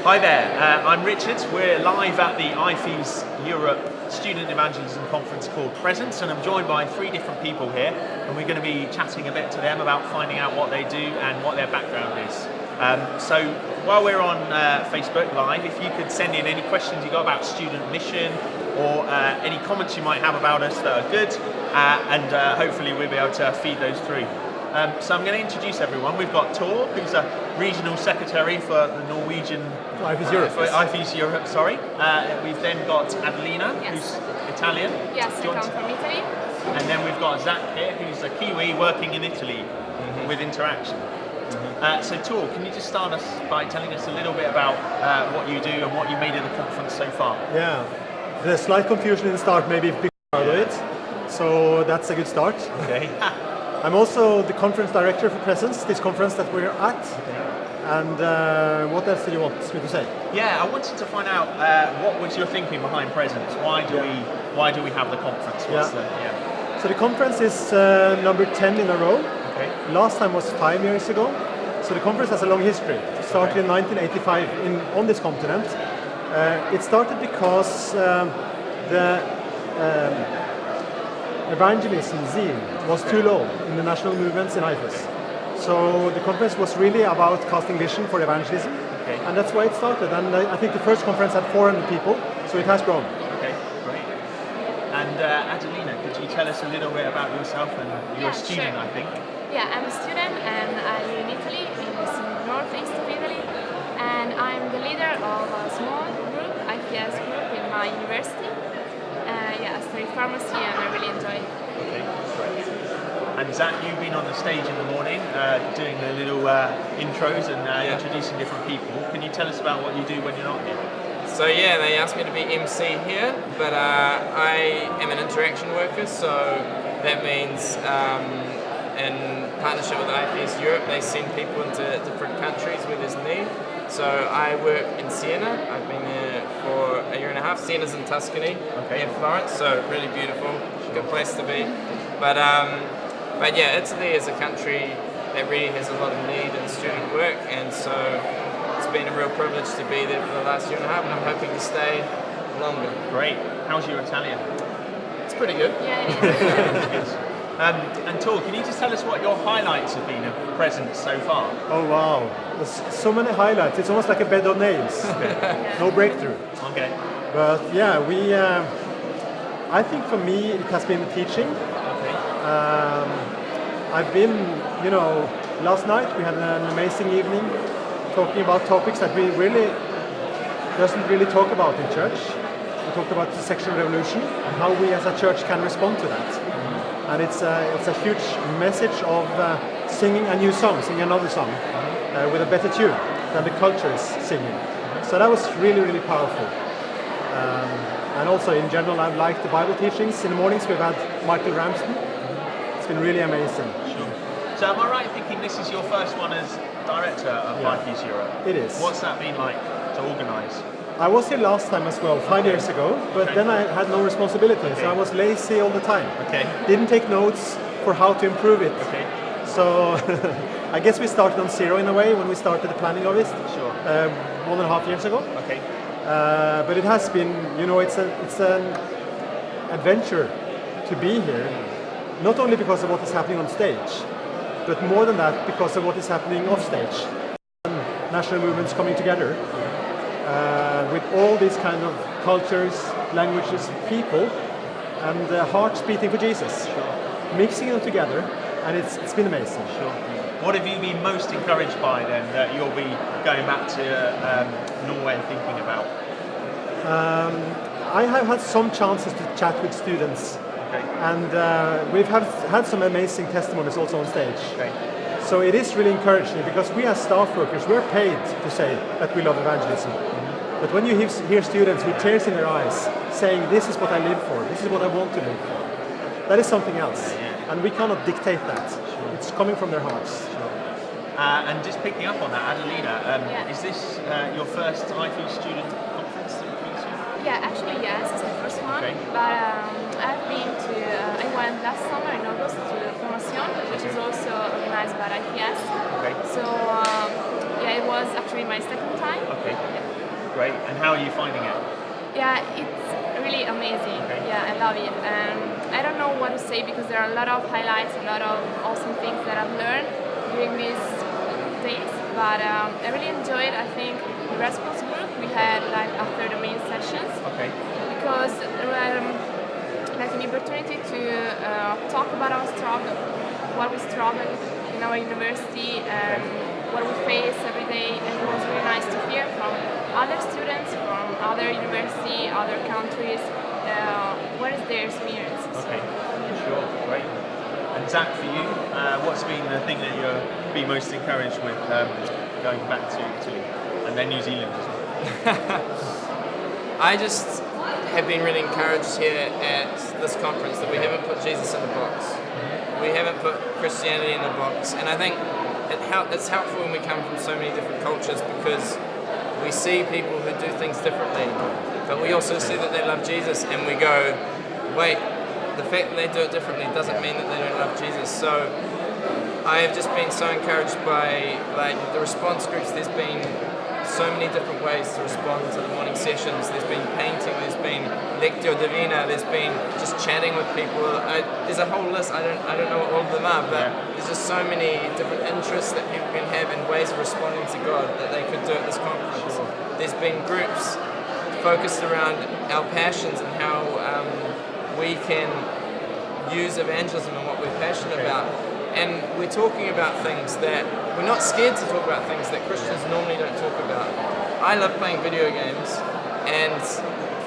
Hi there, I'm Richard. We're live at the IFES Europe Student Evangelism Conference called Presence, and I'm joined by 3 different people here, and we're going to be chatting a bit to them about finding out what they do and what their background is. So while we're on Facebook Live, if you could send in any questions you got about student mission or any comments you might have about us that are good, and hopefully we'll be able to feed those through. So I'm going to introduce everyone. We've got Tor, who's a regional secretary for the Norwegian IFES Europe. For IFES Europe, sorry. We've then got Adelina, who's Italian. Yes, I come from Italy. And then we've got Zac here, who's a Kiwi working in Italy with Interaction. So Tor, can you just start us by telling us a little bit about what you do and what you made of the conference so far? Yeah, the slight confusion in the start, maybe a big part of it. So that's a good start. Okay. I'm also the conference director for Presence, this conference that we're at. And what else did you want me to say? Yeah, I wanted to find out what was your thinking behind Presence? Why do we have the conference? So the conference is number 10 in a row. Okay. Last time was 5 years ago. So the conference has a long history. It started in 1985 on this continent. It started because the evangelism zeal was too low in the national movements in IFES. So the conference was really about casting vision for evangelism, and that's why it started. And I think the first conference had 400 people, so it has grown. Okay, great. And Adelina, could you tell us a little bit about yourself? And you're a student, sure. I think. Yeah, I'm a student and I live in Italy, in the northeast of Italy, and I'm the leader of a small group, IFES group, in my university. I study pharmacy and I really enjoy it. Okay, great. And Zac, you've been on the stage in the morning doing the little intros and introducing different people. Can you tell us about what you do when you're not here? So yeah, they asked me to be MC here, but I am an interaction worker, so that means in partnership with IFES Europe, they send people into different countries where there's need. So I work in Siena. I've been there for a year and a half. Siena's in Tuscany, near Florence, so really beautiful, good place to be. But yeah, Italy is a country that really has a lot of need in student work, and so it's been a real privilege to be there for the last year and a half, and I'm hoping to stay longer. Great. How's your Italian? It's pretty good. Yeah, it is. Good. And Tor, can you just tell us what your highlights have been of Presence so far? Oh wow, there's so many highlights. It's almost like a bed of nails. No breakthrough. Okay. But yeah, I think for me it has been the teaching. Okay. I've been, last night we had an amazing evening talking about topics that we doesn't really talk about in church. We talked about the sexual revolution and how we as a church can respond to that. And it's a huge message of singing a new song, singing another song with a better tune than the culture is singing. So that was really, really powerful. And also in general, I've liked the Bible teachings. In the mornings we've had Michael Ramsden. It's been really amazing. Sure. So am I right in thinking this is your first one as director of IFES Europe? It is. What's that been like to organise? I was here last time as well, 5 years ago, but then I had no responsibility, so I was lazy all the time. Okay. Didn't take notes for how to improve it. Okay. So I guess we started on zero in a way when we started the planning of it. Sure. 1.5 years ago. Okay. But it has been, it's an adventure to be here, not only because of what is happening on stage, but more than that, because of what is happening off stage. National movements coming together. With all these kind of cultures, languages, people, and hearts beating for Jesus. Sure. Mixing them together, and it's been amazing. Sure. What have you been most encouraged by then that you'll be going back to Norway and thinking about? I have had some chances to chat with students, and we've had some amazing testimonies also on stage. Okay. So it is really encouraging because we as staff workers, we're paid to say that we love evangelism. But when you hear students with tears in their eyes saying, this is what I live for, this is what I want to live for, that is something else. And we cannot dictate that. Sure. It's coming from their hearts. Sure. And just picking up on that, Adelina, is this your first IFES student conference that you've been to? Yeah, actually yes, it's the first one. Okay. But I've been to, I went last summer in August to Fagermoen, which is also organized by IFES. Okay. So it was actually my second time. Okay. Yeah. great. And how are you finding it? Yeah, it's really amazing. Okay. Yeah, I love it. I don't know what to say because there are a lot of highlights, a lot of awesome things that I've learned during these days. But I really enjoyed, I think, the response group we had like after the main sessions. Okay. Because like an opportunity to talk about our struggle, what we struggle in our university and what we face every day, and it was really nice to hear from other students from other university, other countries, what is their experiences. Okay, sure, great. And Zac, for you, what's been the thing that you're been most encouraged with going back to Italy and then New Zealand as well? I just have been really encouraged here at this conference that we haven't put Jesus in a box. We haven't put Christianity in a box, and I think it's helpful when we come from so many different cultures because we see people who do things differently, but we also see that they love Jesus, and we go, wait, the fact that they do it differently doesn't mean that they don't love Jesus. So I have just been so encouraged by like the response groups. There's been so many different ways to respond to the morning sessions. There's been painting, there's been lectio divina, there's been just chatting with people. There's a whole list. I don't know what all of them are, but there's just so many different interests that people can have and ways of responding to God that they could do at this conference. There's been groups focused around our passions and how we can use evangelism and what we're passionate about. And we're talking about things that we're not scared to talk about things that Christians normally don't talk about. I love playing video games, and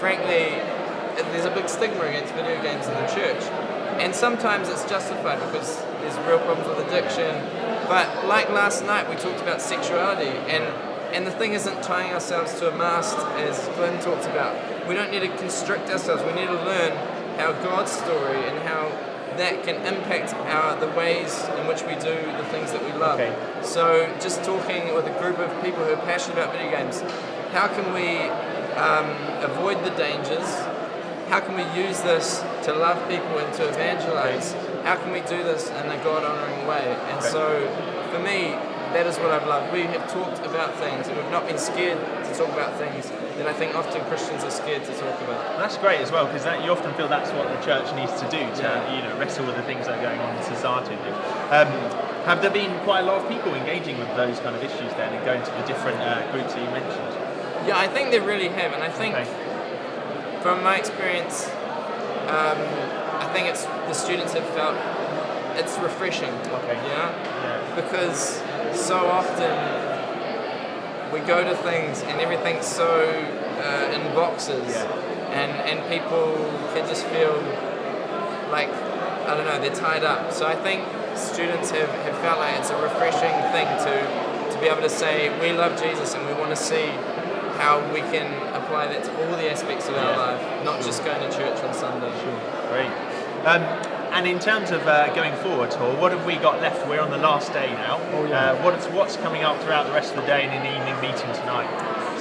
frankly, there's a big stigma against video games in the church. And sometimes it's justified because there's real problems with addiction. But like last night, we talked about sexuality, and the thing isn't tying ourselves to a mast, as Glenn talked about. We don't need to constrict ourselves. We need to learn how God's story and how that can impact the ways in which we do the things that we love. Okay. So just talking with a group of people who are passionate about video games, how can we avoid the dangers? How can we use this to love people and to evangelize? How can we do this in a God-honoring way? And so for me, that is what I've loved. We have talked about things and we've not been scared to talk about things that I think often Christians are scared to talk about. That's great as well, because you often feel that's what the church needs to do to wrestle with the things that are going on in society. Have there been quite a lot of people engaging with those kind of issues then and going to the different groups that you mentioned? Yeah, I think they really have, and I think from my experience, I think it's the students have felt it's refreshing. Because so often we go to things and everything's so in boxes, and people can just feel like, I don't know, they're tied up. So I think students have felt like it's a refreshing thing to be able to say we love Jesus and we want to see how we can apply that to all the aspects of our life, not just going to church on Sunday. Great. And in terms of going forward, Tor, what have we got left? We're on the last day now. What's coming up throughout the rest of the day and in the evening meeting tonight?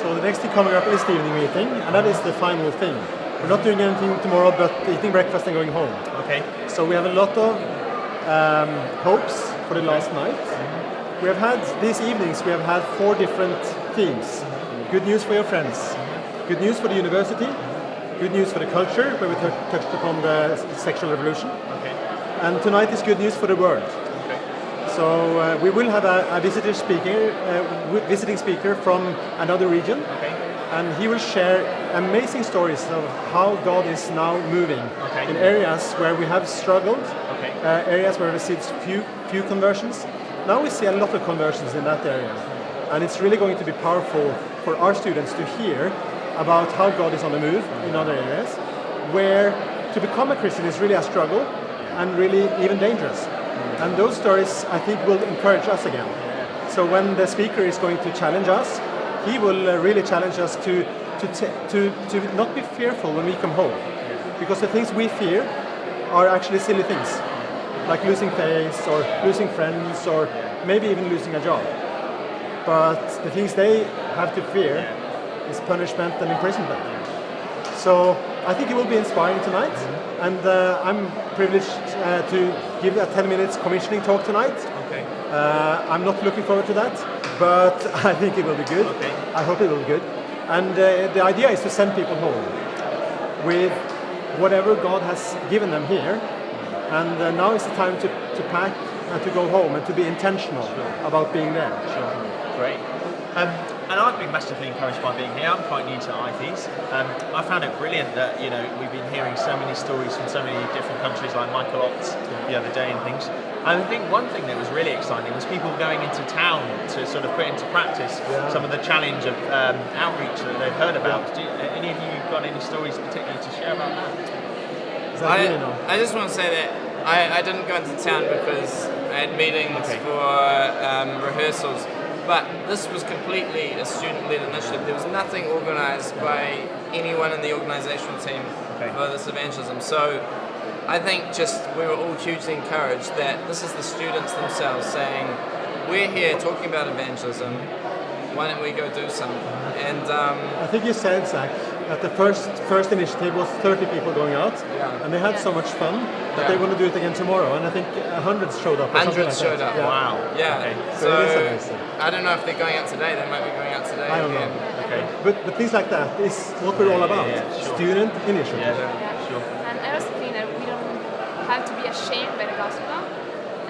So the next thing coming up is the evening meeting, and that is the final thing. We're not doing anything tomorrow but eating breakfast and going home. Okay. So we have a lot of hopes for the last night. We have had, these evenings, we have had 4 different themes. Good news for your friends, good news for the university, good news for the culture, where we touched upon the sexual revolution. Okay. And tonight is good news for the world. Okay. So we will have a visiting speaker from another region. Okay. And he will share amazing stories of how God is now moving in areas where we have struggled, areas where we see few conversions. Now we see a lot of conversions in that area. And it's really going to be powerful for our students to hear about how God is on the move in other areas, where to become a Christian is really a struggle and really even dangerous. And those stories, I think, will encourage us again. So when the speaker is going to challenge us, he will really challenge us to not be fearful when we come home. Because the things we fear are actually silly things, like losing faith or losing friends or maybe even losing a job. But the things they have to fear is punishment and imprisonment. So I think it will be inspiring tonight, and I'm privileged to give a 10 minutes commissioning talk tonight. I'm not looking forward to that, but I think it will be good. I hope it will be good. And the idea is to send people home with whatever God has given them here. And now is the time to pack and to go home and to be intentional about being there. Sure. Great. And I've been massively encouraged by being here. I'm quite new to IFES. I found it brilliant that we've been hearing so many stories from so many different countries, like Michael Opt the other day and things. And I think one thing that was really exciting was people going into town to sort of put into practice some of the challenge of outreach that they've heard about. Any of you got any stories particularly to share about that? I just want to say that I didn't go into town because I had meetings for rehearsals, but this was completely a student-led initiative. There was nothing organised by anyone in the organisational team for this evangelism. So I think just we were all hugely encouraged that this is the students themselves saying, we're here talking about evangelism, why don't we go do some? And I think you said, Zac, that the first initiative was 30 people going out, and they had so much fun that they want to do it again tomorrow. And I think hundreds showed up. Hundreds showed up. Yeah. Wow. Yeah. Okay. So it is amazing. I don't know if they're going out today. They might be going out today. I don't again. know. Okay. But things like that is what we're all about. Sure. Student initiative. Yeah. Sure. And I also think that we don't have to be ashamed by the gospel.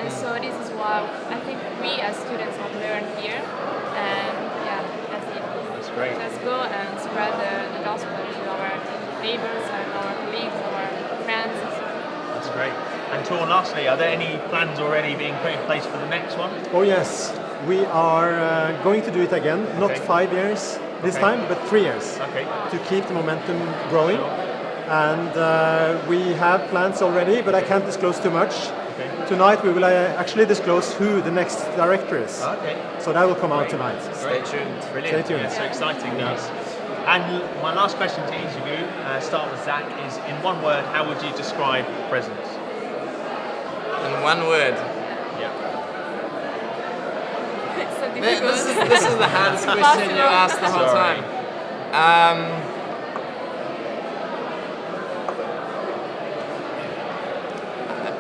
And so this is what I think we as students have learned here. And that's it. That's great. Let's go and spread the gospel to our neighbors and our colleagues, our friends. That's great. And Tor, lastly, are there any plans already being put in place for the next one? Oh yes, we are going to do it again. Not 5 years this time, but 3 years. Okay. To keep the momentum growing. And we have plans already, but I can't disclose too much. Okay. Tonight we will actually disclose who the next director is. Okay. So that will come out tonight. Stay tuned. Brilliant. Stay tuned. Yeah, so exciting news. And my last question to each of you, start with Zac, is in one word, how would you describe Presence? In one word. Yeah. It's so difficult. This is the hardest question you asked the whole Sorry. time.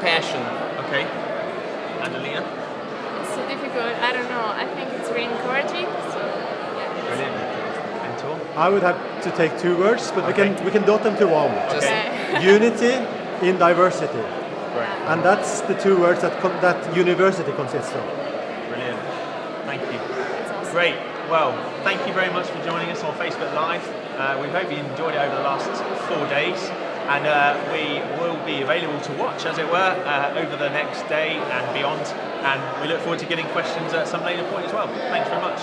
Passion. Okay. Adelina? It's so difficult. I don't know. I think it's really encouraging. So Brilliant. And Tor? I would have to take 2 words, but we can dot them to one. Just Unity in diversity. Great. And that's the 2 words that university consists of. Brilliant. Thank you. it's awesome. Great. Well, thank you very much for joining us on Facebook Live. We hope you enjoyed it over the last 4 days. And we will be available to watch, as it were, over the next day and beyond. And we look forward to getting questions at some later point as well. Thanks very much.